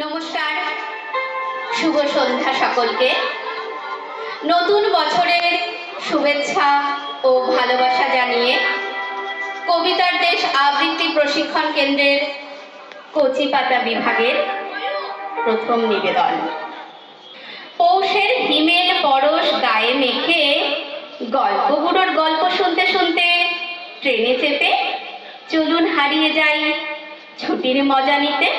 নমস্কার, শুভ সন্ধ্যা সকলকে। নতুন বছরের শুভেচ্ছা ও ভালোবাসা জানিয়ে কবিতার দেশ আবৃত্তি প্রশিক্ষণ কেন্দ্রের কচিপাতা বিভাগের প্রথম নিবেদন। পৌষের হিমেল পরশ গায়ে মেখে গল্পগুলোর গল্প শুনতে শুনতে ট্রেনে চেপে চলুন হারিয়ে যাই ছুটির মজা নিতে।